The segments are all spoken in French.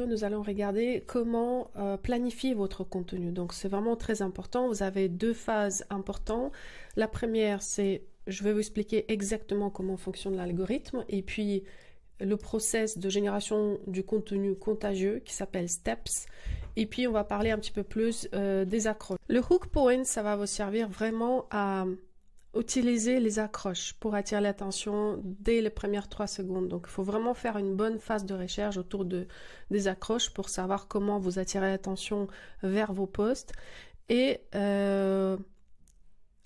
Nous allons regarder comment planifier votre contenu. Donc c'est vraiment très important. Vous avez deux phases importantes. La première, c'est je vais vous expliquer exactement comment fonctionne l'algorithme et puis le process de génération du contenu contagieux qui s'appelle Steps. Et puis on va parler un petit peu plus des accroches. Le hook point, ça va vous servir vraiment à utiliser les accroches pour attirer l'attention dès les premières 3 secondes. Donc, il faut vraiment faire une bonne phase de recherche autour des accroches pour savoir comment vous attirer l'attention vers vos posts. Et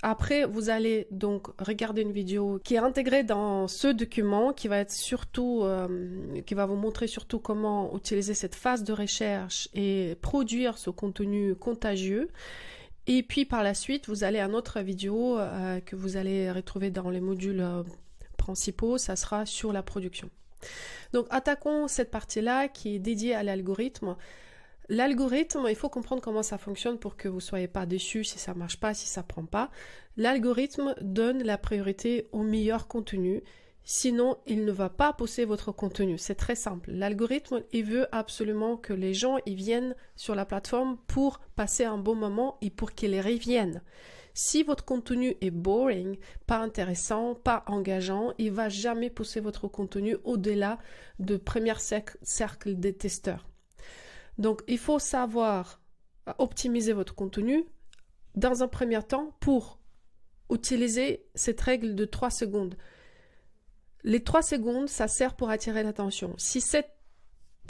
après, vous allez donc regarder une vidéo qui est intégrée dans ce document qui va être surtout, qui va vous montrer surtout comment utiliser cette phase de recherche et produire ce contenu contagieux. Et puis par la suite, vous allez à une autre vidéo que vous allez retrouver dans les modules principaux, ça sera sur la production. Donc attaquons cette partie-là qui est dédiée à l'algorithme. L'algorithme, il faut comprendre comment ça fonctionne pour que vous ne soyez pas déçus si ça ne marche pas, si ça ne prend pas. L'algorithme donne la priorité au meilleur contenu. Sinon, il ne va pas pousser votre contenu. C'est très simple. L'algorithme, il veut absolument que les gens ils viennent sur la plateforme pour passer un bon moment et pour qu'ils reviennent. Si votre contenu est boring, pas intéressant, pas engageant, il va jamais pousser votre contenu au-delà de premier cercle des testeurs. Donc, il faut savoir optimiser votre contenu dans un premier temps pour utiliser cette règle de 3 secondes. Les 3 secondes, ça sert pour attirer l'attention. Si cette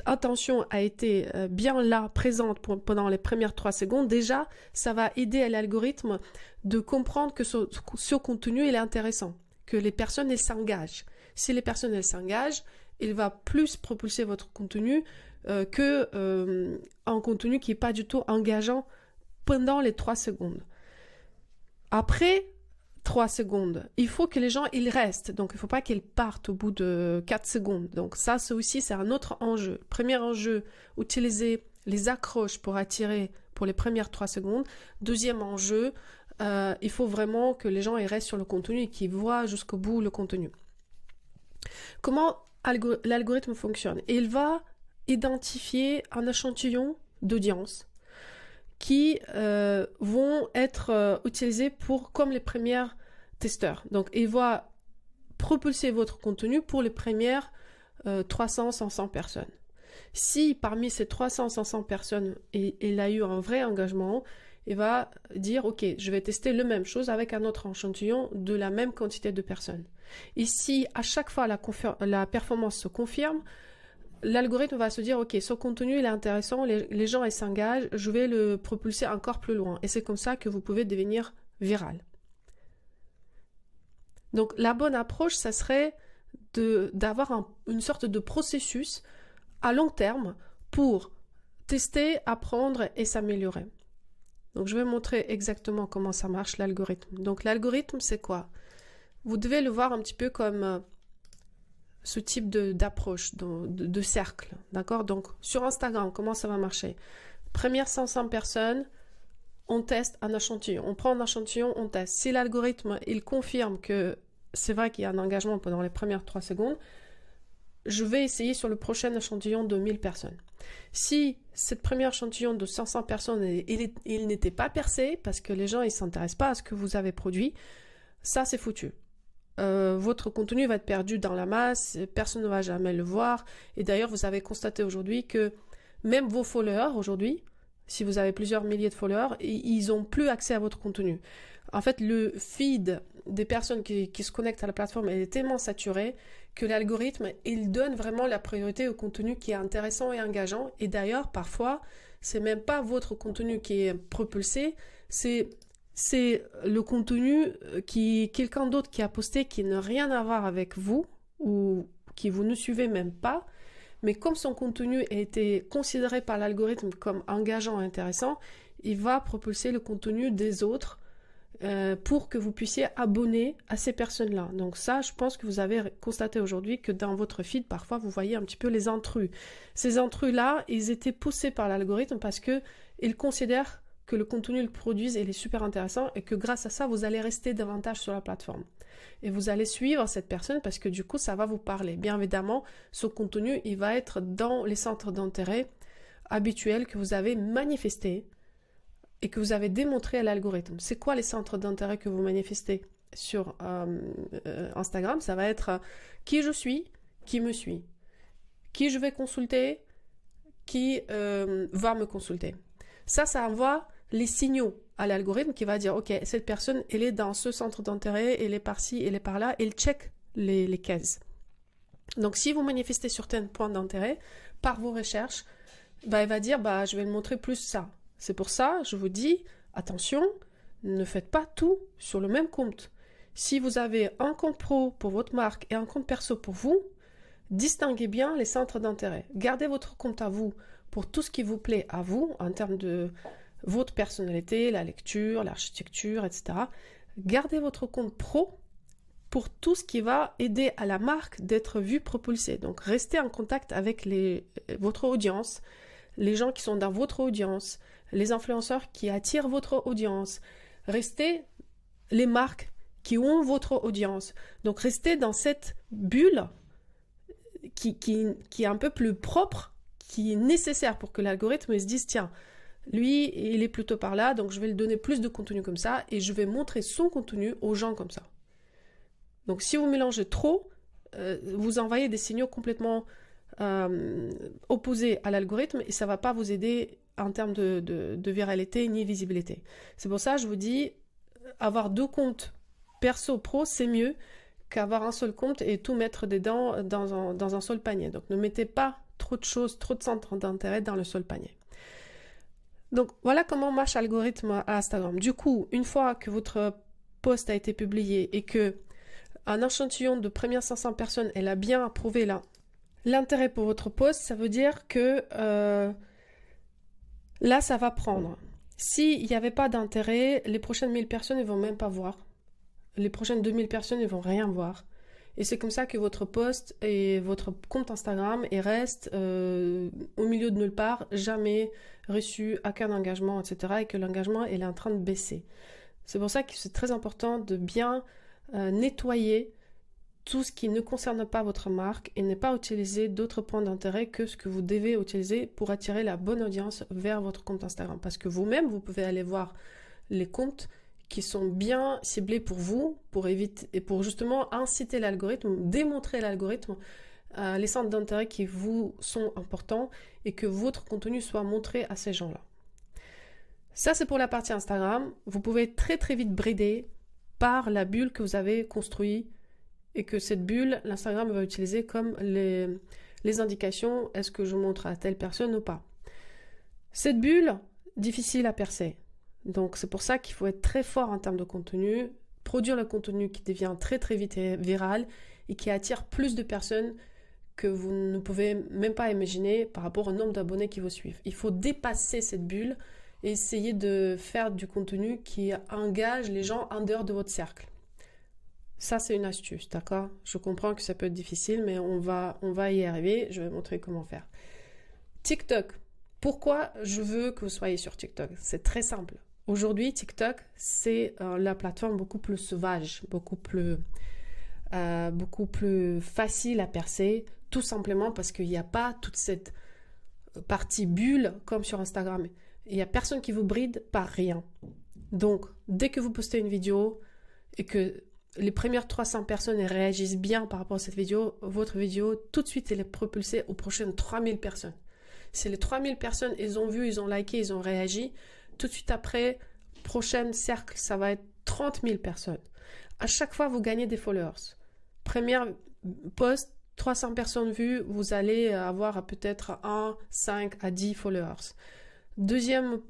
attention a été bien là, présente pendant les premières 3 secondes, déjà, ça va aider à l'algorithme de comprendre que ce contenu il est intéressant, que les personnes elles s'engagent. Si les personnes elles s'engagent, il va plus propulser votre contenu que un contenu qui n'est pas du tout engageant pendant les 3 secondes. Après 3 secondes. Il faut que les gens, ils restent. Donc, il ne faut pas qu'ils partent au bout de 4 secondes. Donc, ça, c'est un autre enjeu. Premier enjeu, utiliser les accroches pour attirer pour les premières 3 secondes. Deuxième enjeu, il faut vraiment que les gens ils restent sur le contenu et qu'ils voient jusqu'au bout le contenu. Comment l'algorithme fonctionne? Il va identifier un échantillon d'audience qui vont être utilisés comme les premiers testeurs. Donc, il va propulser votre contenu pour les premières 300-500 personnes. Si parmi ces 300-500 personnes, il a eu un vrai engagement, il va dire, OK, je vais tester la même chose avec un autre échantillon de la même quantité de personnes. Et si à chaque fois la performance se confirme, l'algorithme va se dire, OK, ce contenu il est intéressant, les gens ils s'engagent, je vais le propulser encore plus loin. Et c'est comme ça que vous pouvez devenir viral. Donc la bonne approche, ça serait d'avoir une sorte de processus à long terme pour tester, apprendre et s'améliorer. Donc je vais montrer exactement comment ça marche l'algorithme. Donc l'algorithme c'est quoi? Vous devez le voir un petit peu comme ce type d'approche, de cercle, d'accord? Donc, sur Instagram, comment ça va marcher? Première 500 personnes, on teste un échantillon. On prend un échantillon, on teste. Si l'algorithme, il confirme que c'est vrai qu'il y a un engagement pendant les premières 3 secondes, je vais essayer sur le prochain échantillon de 1000 personnes. Si cette première échantillon de 500 personnes, il n'était pas percé, parce que les gens, ils s'intéressent pas à ce que vous avez produit, ça, c'est foutu. Votre contenu va être perdu dans la masse, personne ne va jamais le voir. Et d'ailleurs, vous avez constaté aujourd'hui que même vos followers aujourd'hui, si vous avez plusieurs milliers de followers, ils n'ont plus accès à votre contenu. En fait, le feed des personnes qui se connectent à la plateforme est tellement saturé que l'algorithme, il donne vraiment la priorité au contenu qui est intéressant et engageant. Et d'ailleurs, parfois, c'est même pas votre contenu qui est propulsé, c'est le contenu quelqu'un d'autre qui a posté qui n'a rien à voir avec vous ou qui vous ne suivez même pas, mais comme son contenu a été considéré par l'algorithme comme engageant et intéressant, il va propulser le contenu des autres pour que vous puissiez abonner à ces personnes-là. Donc ça, je pense que vous avez constaté aujourd'hui que dans votre feed, parfois, vous voyez un petit peu les intrus. Ces intrus-là, ils étaient poussés par l'algorithme parce que ils considèrent que le contenu qu'ils produisent il est super intéressant et que grâce à ça, vous allez rester davantage sur la plateforme. Et vous allez suivre cette personne parce que du coup, ça va vous parler. Bien évidemment, ce contenu, il va être dans les centres d'intérêt habituels que vous avez manifestés et que vous avez démontré à l'algorithme. C'est quoi les centres d'intérêt que vous manifestez sur Instagram? Ça va être qui je suis, qui me suit, qui je vais consulter, qui va me consulter. Ça envoie les signaux à l'algorithme qui va dire, ok, cette personne, elle est dans ce centre d'intérêt, elle est par-ci, elle est par-là, elle check les cases. Donc, si vous manifestez certains points d'intérêt par vos recherches, elle va dire, je vais le montrer plus ça. C'est pour ça, je vous dis, attention, ne faites pas tout sur le même compte. Si vous avez un compte pro pour votre marque et un compte perso pour vous, distinguez bien les centres d'intérêt. Gardez votre compte à vous pour tout ce qui vous plaît à vous en termes de votre personnalité, la lecture, l'architecture, etc. Gardez votre compte pro pour tout ce qui va aider à la marque d'être vue, propulsée. Donc, restez en contact avec votre audience, les gens qui sont dans votre audience, les influenceurs qui attirent votre audience. Restez les marques qui ont votre audience. Donc, restez dans cette bulle qui est un peu plus propre, qui est nécessaire pour que l'algorithme se dise, tiens, lui, il est plutôt par là, donc je vais lui donner plus de contenu comme ça et je vais montrer son contenu aux gens comme ça. Donc, si vous mélangez trop, vous envoyez des signaux complètement opposés à l'algorithme et ça ne va pas vous aider en termes de viralité ni visibilité. C'est pour ça que je vous dis, avoir 2 comptes perso pro, c'est mieux qu'avoir un seul compte et tout mettre dedans dans un seul panier. Donc, ne mettez pas trop de choses, trop de centres d'intérêt dans le seul panier. Donc, voilà comment marche l'algorithme à Instagram. Du coup, une fois que votre post a été publié et que un échantillon de premières 500 personnes, elle a bien approuvé l'intérêt pour votre post, ça veut dire que là, ça va prendre. S'il n'y avait pas d'intérêt, les prochaines 1000 personnes ne vont même pas voir. Les prochaines 2000 personnes ne vont rien voir. Et c'est comme ça que votre post et votre compte Instagram reste au milieu de nulle part, jamais reçu aucun engagement, etc. Et que l'engagement est en train de baisser. C'est pour ça que c'est très important de bien nettoyer tout ce qui ne concerne pas votre marque et ne pas utiliser d'autres points d'intérêt que ce que vous devez utiliser pour attirer la bonne audience vers votre compte Instagram. Parce que vous-même, vous pouvez aller voir les comptes qui sont bien ciblés pour vous, pour éviter et pour justement inciter l'algorithme, démontrer à l'algorithme les centres d'intérêt qui vous sont importants et que votre contenu soit montré à ces gens-là. Ça, c'est pour la partie Instagram. Vous pouvez très très vite brider par la bulle que vous avez construite et que cette bulle, l'Instagram va utiliser comme les indications, est-ce que je montre à telle personne ou pas. Cette bulle, difficile à percer. Donc, c'est pour ça qu'il faut être très fort en termes de contenu, produire le contenu qui devient très très vite viral et qui attire plus de personnes que vous ne pouvez même pas imaginer par rapport au nombre d'abonnés qui vous suivent. Il faut dépasser cette bulle et essayer de faire du contenu qui engage les gens en dehors de votre cercle. Ça, c'est une astuce, d'accord? Je comprends que ça peut être difficile, mais on va y arriver. Je vais montrer comment faire. TikTok. Pourquoi je veux que vous soyez sur TikTok? C'est très simple. Aujourd'hui, TikTok, c'est la plateforme beaucoup plus sauvage, beaucoup plus facile à percer, tout simplement parce qu'il n'y a pas toute cette partie bulle comme sur Instagram. Il n'y a personne qui vous bride par rien. Donc, dès que vous postez une vidéo et que les premières 300 personnes réagissent bien par rapport à cette vidéo, votre vidéo, tout de suite, elle est propulsée aux prochaines 3000 personnes. Si les 3000 personnes, ils ont vu, ils ont liké, ils ont réagi, tout de suite après, prochain cercle, ça va être 30 000 personnes. À chaque fois, vous gagnez des followers. Première post, 300 personnes vues, vous allez avoir peut-être 1, 5 à 10 followers. Deuxième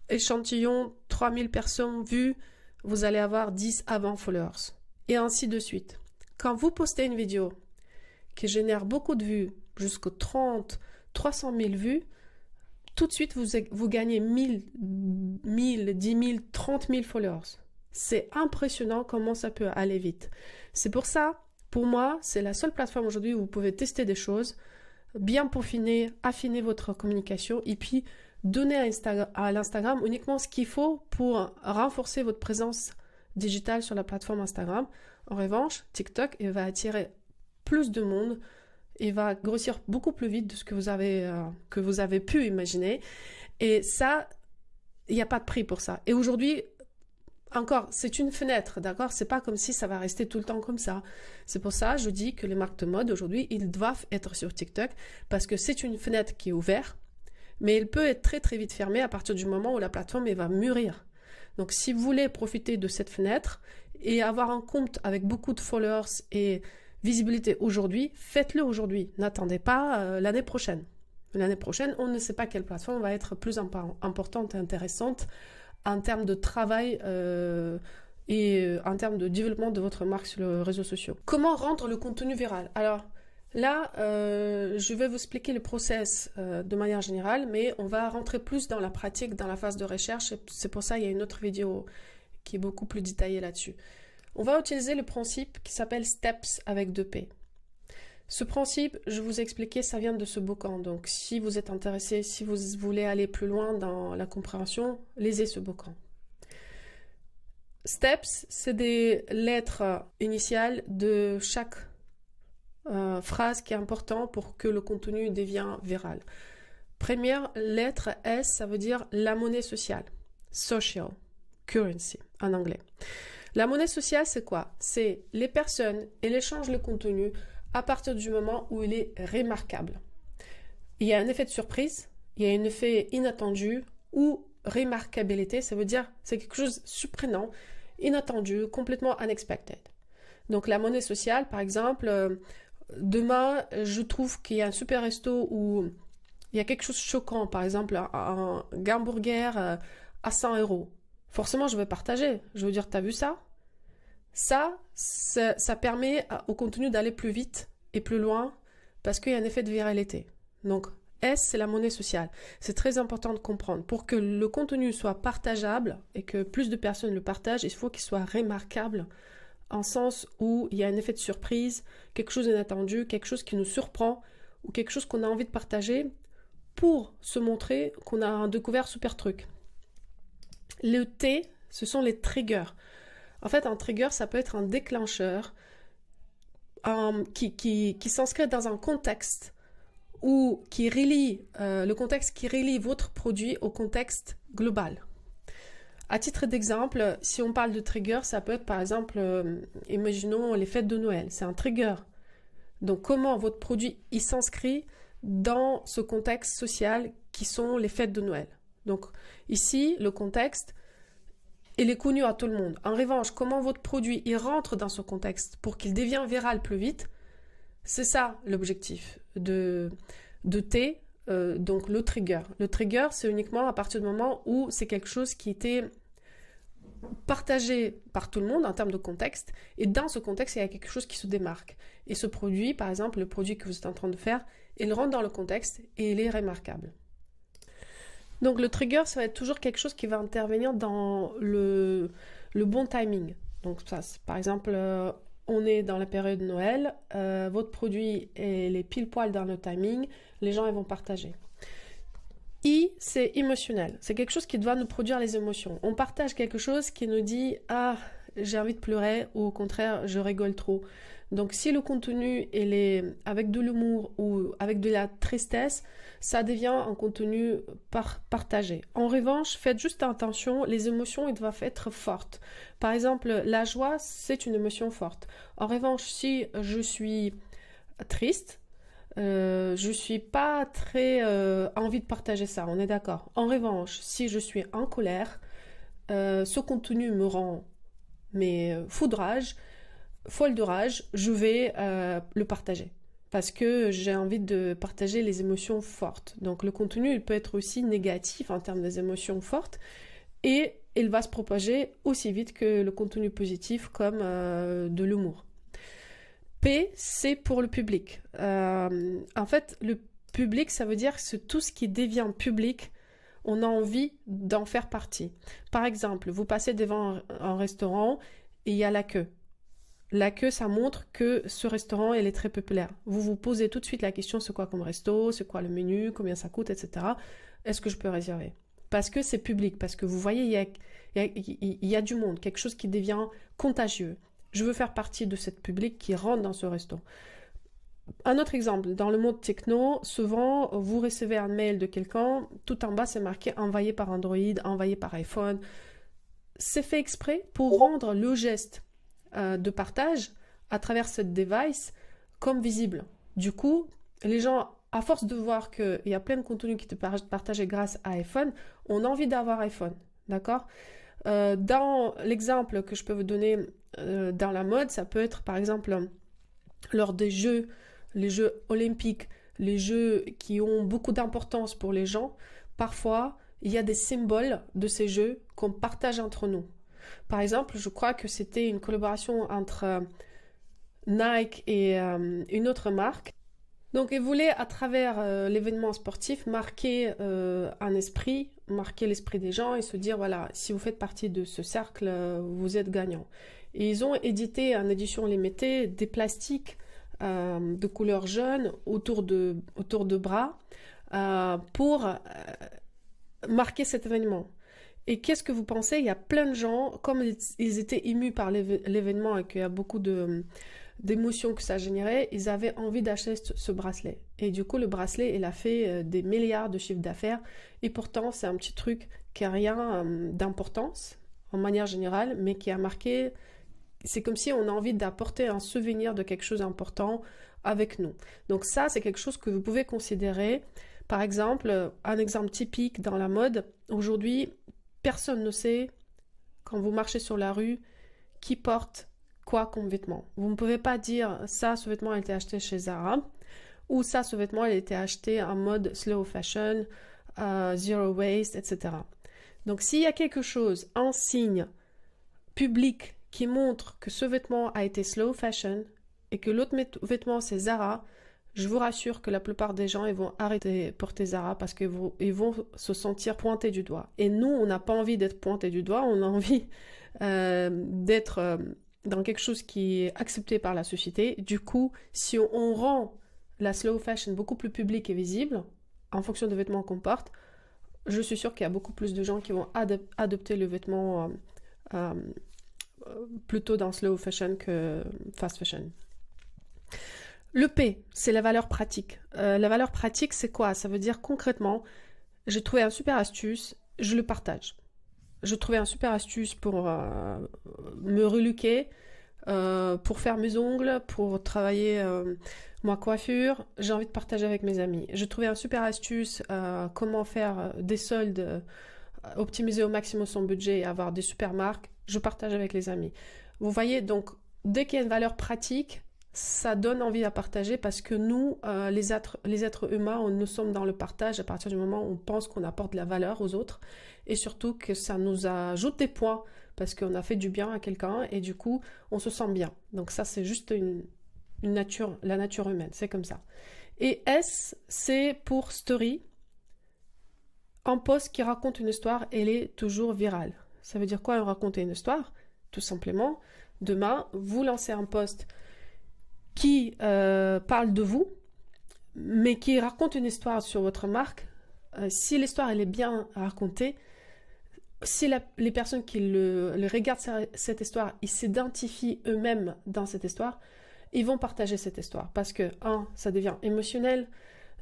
échantillon, 3000 personnes vues, vous allez avoir 10 à 20 followers. Et ainsi de suite. Quand vous postez une vidéo qui génère beaucoup de vues, jusqu'aux 30, 300 000 vues, tout de suite, vous gagnez 1000, 10 000, 30 000 followers. C'est impressionnant comment ça peut aller vite. C'est pour ça, pour moi, c'est la seule plateforme aujourd'hui où vous pouvez tester des choses, bien peaufiner, affiner votre communication et puis donner à l'Instagram uniquement ce qu'il faut pour renforcer votre présence digitale sur la plateforme Instagram. En revanche, TikTok, il va attirer plus de monde et va grossir beaucoup plus vite de ce que vous avez pu imaginer. Et ça, il n'y a pas de prix pour ça. Et aujourd'hui, encore, c'est une fenêtre, d'accord? C'est pas comme si ça va rester tout le temps comme ça. C'est pour ça que je dis que les marques de mode, aujourd'hui, ils doivent être sur TikTok parce que c'est une fenêtre qui est ouverte, mais elle peut être très très vite fermée à partir du moment où la plateforme elle va mûrir. Donc si vous voulez profiter de cette fenêtre et avoir un compte avec beaucoup de followers et visibilité aujourd'hui, faites-le aujourd'hui. N'attendez pas l'année prochaine. L'année prochaine, on ne sait pas quelle plateforme va être plus importante et intéressante en termes de travail et en termes de développement de votre marque sur les réseaux sociaux. Comment rendre le contenu viral? Alors là, je vais vous expliquer le process de manière générale, mais on va rentrer plus dans la pratique, dans la phase de recherche. Et c'est pour ça qu'il y a une autre vidéo qui est beaucoup plus détaillée là-dessus. On va utiliser le principe qui s'appelle STEPS avec 2P. Ce principe, je vous ai expliqué, ça vient de ce bouquin. Donc, si vous êtes intéressé, si vous voulez aller plus loin dans la compréhension, lisez ce bouquin. STEPS, c'est des lettres initiales de chaque phrase qui est importante pour que le contenu devienne viral. Première lettre S, ça veut dire la monnaie sociale. Social currency en anglais. La monnaie sociale, c'est quoi? C'est les personnes et l'échange de contenu à partir du moment où il est remarquable. Il y a un effet de surprise, il y a un effet inattendu ou remarquabilité, ça veut dire c'est quelque chose de surprenant, inattendu, complètement unexpected. Donc la monnaie sociale, par exemple, demain, je trouve qu'il y a un super resto où il y a quelque chose de choquant, par exemple un hamburger à 100 €. Forcément, je vais partager. Je veux dire, t'as vu ça? Ça permet au contenu d'aller plus vite et plus loin parce qu'il y a un effet de viralité. Donc, S, c'est la monnaie sociale. C'est très important de comprendre. Pour que le contenu soit partageable et que plus de personnes le partagent, il faut qu'il soit remarquable en sens où il y a un effet de surprise, quelque chose d'inattendu, quelque chose qui nous surprend ou quelque chose qu'on a envie de partager pour se montrer qu'on a découvert un super truc. Le T, ce sont les triggers. En fait, un trigger, ça peut être un déclencheur qui s'inscrit dans un contexte ou qui relie le contexte qui relie votre produit au contexte global. À titre d'exemple, si on parle de trigger, ça peut être par exemple, imaginons les fêtes de Noël, c'est un trigger. Donc comment votre produit il s'inscrit dans ce contexte social qui sont les fêtes de Noël. Donc ici, le contexte, il est connu à tout le monde. En revanche, comment votre produit il rentre dans ce contexte pour qu'il devienne viral plus vite, c'est ça l'objectif de T, donc le trigger. Le trigger, c'est uniquement à partir du moment où c'est quelque chose qui était partagé par tout le monde en termes de contexte, et dans ce contexte, il y a quelque chose qui se démarque. Et ce produit, par exemple, le produit que vous êtes en train de faire, il rentre dans le contexte et il est remarquable. Donc le trigger, ça va être toujours quelque chose qui va intervenir dans le bon timing. Donc ça, par exemple, on est dans la période de Noël, votre produit est pile poil dans le timing, les gens ils vont partager. I, c'est émotionnel. C'est quelque chose qui doit nous produire les émotions. On partage quelque chose qui nous dit « Ah, j'ai envie de pleurer » ou au contraire « Je rigole trop ». Donc si le contenu il est avec de l'humour ou avec de la tristesse, ça devient un contenu partagé. En revanche, faites juste attention, les émotions elles doivent être fortes. Par exemple, la joie, c'est une émotion forte. En revanche, si je suis triste, je suis pas très envie de partager ça, on est d'accord. En revanche, si je suis en colère, ce contenu me rend folle de rage, je vais le partager parce que j'ai envie de partager les émotions fortes. Donc le contenu, il peut être aussi négatif en termes des émotions fortes et il va se propager aussi vite que le contenu positif comme de l'humour. P, c'est pour le public. En fait, le public, ça veut dire que c'est tout ce qui devient public, on a envie d'en faire partie. Par exemple, vous passez devant un restaurant et il y a la queue. La queue, ça montre que ce restaurant, il est très populaire. Vous vous posez tout de suite la question, c'est quoi comme resto, c'est quoi le menu, combien ça coûte, etc. Est-ce que je peux réserver? Parce que c'est public, parce que vous voyez, il y a du monde, quelque chose qui devient contagieux. Je veux faire partie de cette public qui rentre dans ce resto. Un autre exemple, dans le monde techno, souvent vous recevez un mail de quelqu'un, tout en bas c'est marqué envoyé par Android, envoyé par iPhone. C'est fait exprès pour rendre le geste de partage à travers cette device comme visible. Du coup, les gens, à force de voir qu'il y a plein de contenu qui est partagé grâce à iPhone, ont envie d'avoir iPhone. D'accord? Dans l'exemple que je peux vous donner dans la mode, ça peut être par exemple lors des jeux, les jeux olympiques, les jeux qui ont beaucoup d'importance pour les gens, parfois il y a des symboles de ces jeux qu'on partage entre nous. Par exemple, je crois que c'était une collaboration entre Nike et une autre marque. Donc, ils voulaient, à travers l'événement sportif, marquer un esprit, marquer l'esprit des gens et se dire, voilà, si vous faites partie de ce cercle, vous êtes gagnant. Et ils ont édité en édition limitée des plastiques de couleur jaune autour de bras pour marquer cet événement. Et qu'est-ce que vous pensez? Il y a plein de gens, comme ils étaient émus par l'événement et qu'il y a beaucoup d'émotions que ça générait, ils avaient envie d'acheter ce bracelet. Et du coup, le bracelet, il a fait des milliards de chiffres d'affaires. Et pourtant, c'est un petit truc qui n'a rien d'importance, en manière générale, mais qui a marqué... C'est comme si on a envie d'apporter un souvenir de quelque chose d'important avec nous. Donc ça, c'est quelque chose que vous pouvez considérer. Par exemple, un exemple typique dans la mode, aujourd'hui, personne ne sait, quand vous marchez sur la rue, qui porte quoi comme vêtement. Vous ne pouvez pas dire ça, ce vêtement a été acheté chez Zara, ou ça, ce vêtement a été acheté en mode slow fashion, zero waste, etc. Donc s'il y a quelque chose, un signe public qui montre que ce vêtement a été slow fashion et que l'autre vêtement c'est Zara, je vous rassure que la plupart des gens ils vont arrêter de porter Zara parce qu'ils vont se sentir pointés du doigt. Et nous, on n'a pas envie d'être pointés du doigt, on a envie d'être dans quelque chose qui est accepté par la société. Du coup, si on rend la slow fashion beaucoup plus publique et visible, en fonction des vêtements qu'on porte, je suis sûre qu'il y a beaucoup plus de gens qui vont adopter le vêtement plutôt dans slow fashion que fast fashion. Le P, c'est la valeur pratique. La valeur pratique, c'est quoi? Ça veut dire concrètement, j'ai trouvé un super astuce, je le partage. J'ai trouvé un super astuce pour me relooker, pour faire mes ongles, pour travailler ma coiffure. J'ai envie de partager avec mes amis. J'ai trouvé un super astuce, comment faire des soldes, optimiser au maximum son budget et avoir des super marques. Je partage avec les amis. Vous voyez, donc, dès qu'il y a une valeur pratique, ça donne envie à partager parce que nous, les êtres humains, nous sommes dans le partage à partir du moment où on pense qu'on apporte de la valeur aux autres et surtout que ça nous ajoute des points parce qu'on a fait du bien à quelqu'un et du coup, on se sent bien. Donc ça, c'est juste la nature humaine, c'est comme ça. Et S, c'est pour story. Un post qui raconte une histoire, elle est toujours virale. Ça veut dire quoi, raconter une histoire? Tout simplement, demain, vous lancez un post qui parle de vous, mais qui raconte une histoire sur votre marque. Si l'histoire elle est bien racontée, si les personnes qui le regardent cette histoire, ils s'identifient eux-mêmes dans cette histoire, ils vont partager cette histoire. Parce que, 1, ça devient émotionnel,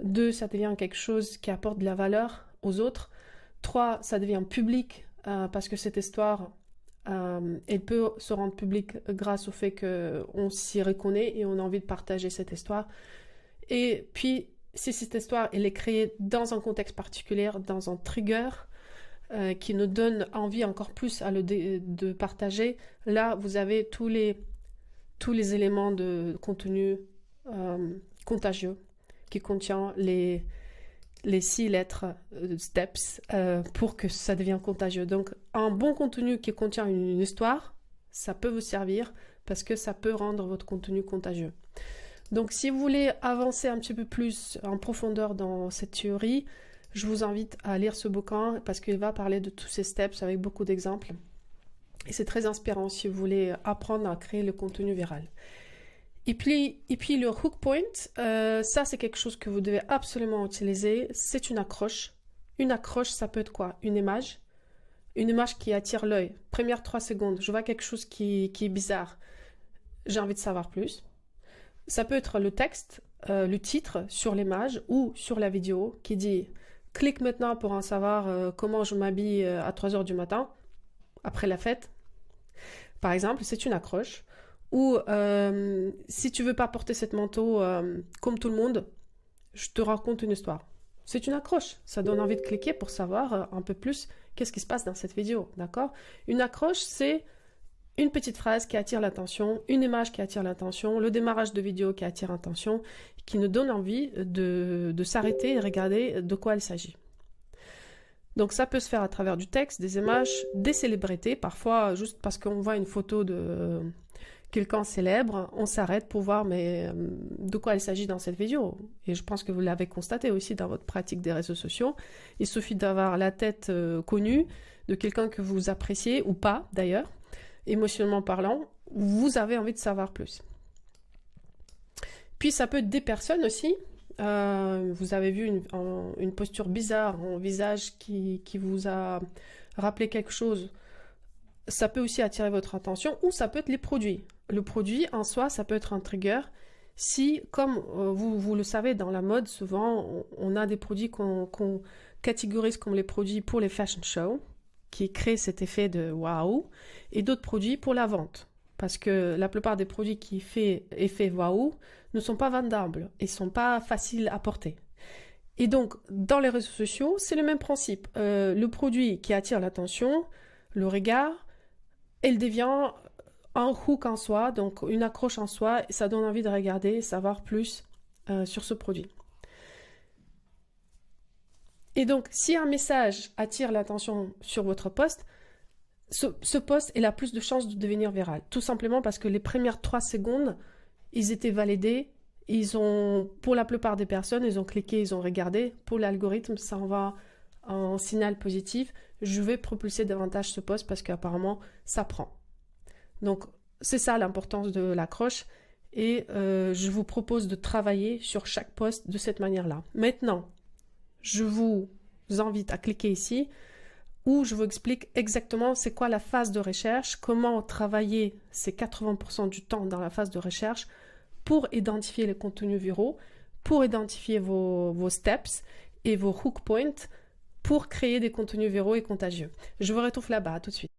2, ça devient quelque chose qui apporte de la valeur aux autres, 3, ça devient public, parce que cette histoire... elle peut se rendre publique grâce au fait qu'on s'y reconnaît et on a envie de partager cette histoire. Et puis, si cette histoire elle est créée dans un contexte particulier, dans un trigger qui nous donne envie encore plus de partager, là, vous avez tous les éléments de contenu contagieux qui contient les 6 lettres steps pour que ça devienne contagieux. Donc, un bon contenu qui contient une histoire, ça peut vous servir parce que ça peut rendre votre contenu contagieux. Donc, si vous voulez avancer un petit peu plus en profondeur dans cette théorie, je vous invite à lire ce bouquin parce qu'il va parler de tous ces steps avec beaucoup d'exemples. Et c'est très inspirant si vous voulez apprendre à créer le contenu viral. Et puis le hook point, ça c'est quelque chose que vous devez absolument utiliser. C'est une accroche. Une accroche, ça peut être quoi? Une image qui attire l'œil. Première 3 secondes, je vois quelque chose qui est bizarre. j'ai envie de savoir plus. Ça peut être le texte, le titre sur l'image ou sur la vidéo qui dit « Clique maintenant pour en savoir comment je m'habille à 3 heures du matin après la fête ». Par exemple, c'est une accroche. Ou si tu veux pas porter cette manteau comme tout le monde, je te raconte une histoire. C'est une accroche. Ça donne envie de cliquer pour savoir un peu plus qu'est-ce qui se passe dans cette vidéo. D'accord? Une accroche, c'est une petite phrase qui attire l'attention, une image qui attire l'attention, le démarrage de vidéo qui attire l'attention, qui nous donne envie de s'arrêter et regarder de quoi il s'agit. Donc ça peut se faire à travers du texte, des images, des célébrités, parfois juste parce qu'on voit une photo de quelqu'un célèbre, on s'arrête pour voir mais de quoi il s'agit dans cette vidéo. Et je pense que vous l'avez constaté aussi dans votre pratique des réseaux sociaux. Il suffit d'avoir la tête connue de quelqu'un que vous appréciez ou pas d'ailleurs, émotionnellement parlant, vous avez envie de savoir plus. Puis ça peut être des personnes aussi. Vous avez vu une posture bizarre, un visage qui vous a rappelé quelque chose. Ça peut aussi attirer votre attention ou ça peut être les produits. Le produit en soi, ça peut être un trigger. Si, comme vous le savez, dans la mode, souvent, on a des produits qu'on catégorise comme les produits pour les fashion shows, qui créent cet effet de waouh, et d'autres produits pour la vente. Parce que la plupart des produits qui font effet waouh ne sont pas vendables et ne sont pas faciles à porter. Et donc, dans les réseaux sociaux, c'est le même principe. Le produit qui attire l'attention, le regard, elle devient un hook en soi, donc une accroche en soi, et ça donne envie de regarder et savoir plus sur ce produit. Et donc, si un message attire l'attention sur votre post, ce post il a plus de chances de devenir viral. Tout simplement parce que les premières 3 secondes, ils étaient validés. Pour la plupart des personnes, ils ont cliqué, ils ont regardé. Pour l'algorithme, ça envoie un signal positif. Je vais propulser davantage ce post parce qu'apparemment, ça prend. Donc, c'est ça l'importance de l'accroche. Et je vous propose de travailler sur chaque post de cette manière-là. Maintenant, je vous invite à cliquer ici où je vous explique exactement c'est quoi la phase de recherche, comment travailler ces 80% du temps dans la phase de recherche pour identifier les contenus viraux, pour identifier vos steps et vos hook points pour créer des contenus viraux et contagieux. Je vous retrouve là-bas, à tout de suite.